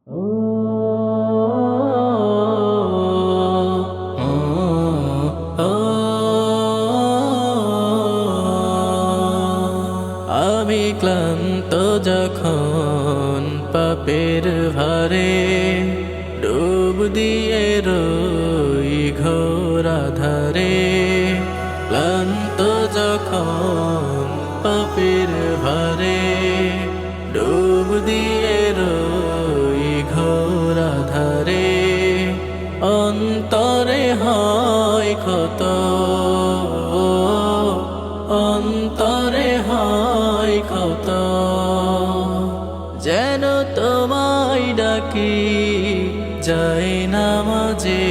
আমি ক্লান্ত যখন পাপের ভারে ডুব দিয়ে রই ঘোর আধারে, ক্লান্ত যখন পাপের ভারে ডুব দিয়ে রই ঘোর আধারে, অন্তরে হয় ক্ষত, অন্তরে হয় ক্ষত, যেন তোমায় ডাকি যাই নামাজে,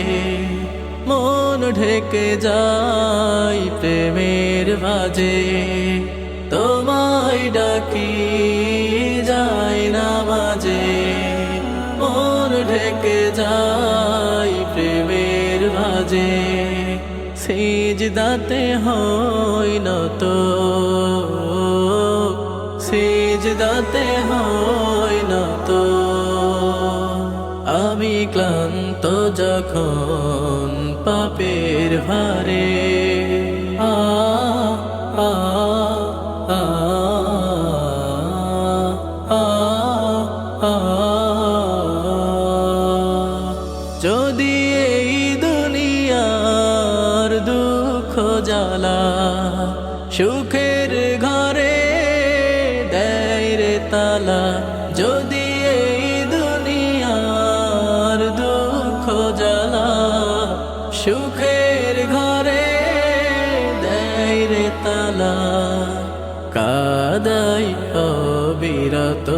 মন ঢেকে যাই প্রেমের ভাজে। তোমায় ডাকি যাই নামাজে, মন ঢেকে যাই প্রেমের ভাজে। সিজদাতে হই নত, সিজদাতে হই নত, আমি ক্লান্ত যখন পাপের ভারে। আ আ আ আ আ যদি এই দুনিয়ার দুঃখ জ্বালা সুখের ঘরে দেয় রে তালা, যদি এই দুনিয়ার দুঃখ জ্বালা সুখের ঘরে দেয় রে তালা, কাদাই অবিরত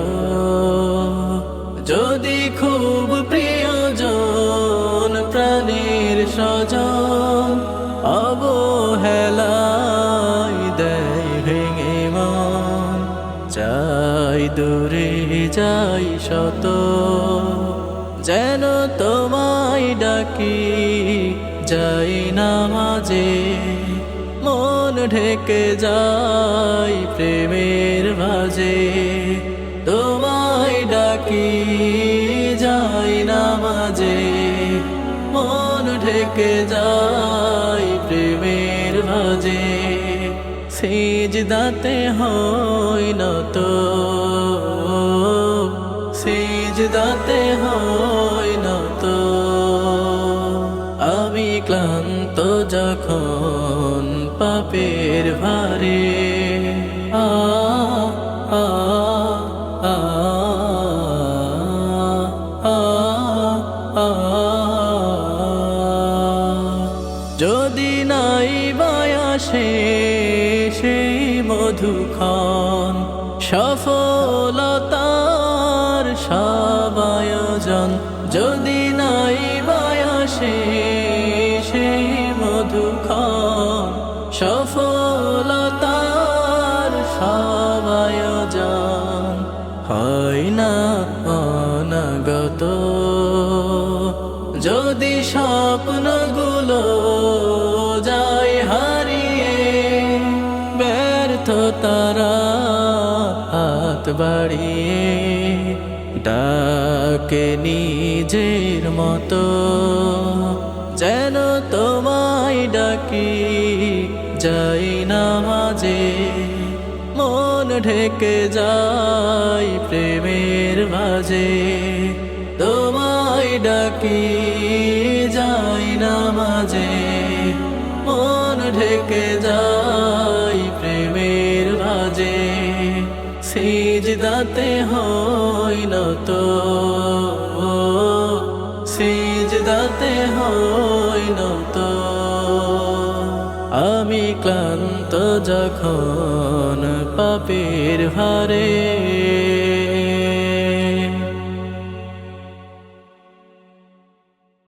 যদি খুব প্রিয়জন প্রাণীর স্বজন অবহেলায় দেয় ভেঙে মন, চাই দূরে যাই শত, যেন তোমায় ডাকি যাই নামাজে, মন ঢেকে যাই প্রেমের ভাজে। তোমায় ডাকি যাই নামাজে, মন ঢেকে যাই প্রেমের ভাজে। সিজদাতে হই নত, সিজদাতে হই নত, আমি ক্লান্ত যখন পাপের ভারে। আ আ আ আ আ যদি নাই বায়াসে সেই মধুক্ষণ সফলতার সব আয়োজন, যদি নাই বায়াসে সেই মধুক্ষণ সফলতার সব আয়োজন, হয় না অনাগত যদি স্বপ্নগুলো যায় হারিয়ে, ব্যর্থতারা হাত বাড়িয়ে ডাকে নিজের মতো, যেন তোমায় ডাকি যাই নামাজে, মন ঢেকে যাই প্রেমের ভাজে। তোমায় ডাকি যাই নামাজে, মন ঢেকে যাই প্রেমের ভাজে। সিজদাতে হই নত, সিজদাতে হই নত, আমি ক্লান্ত যখন পাপের ভারে।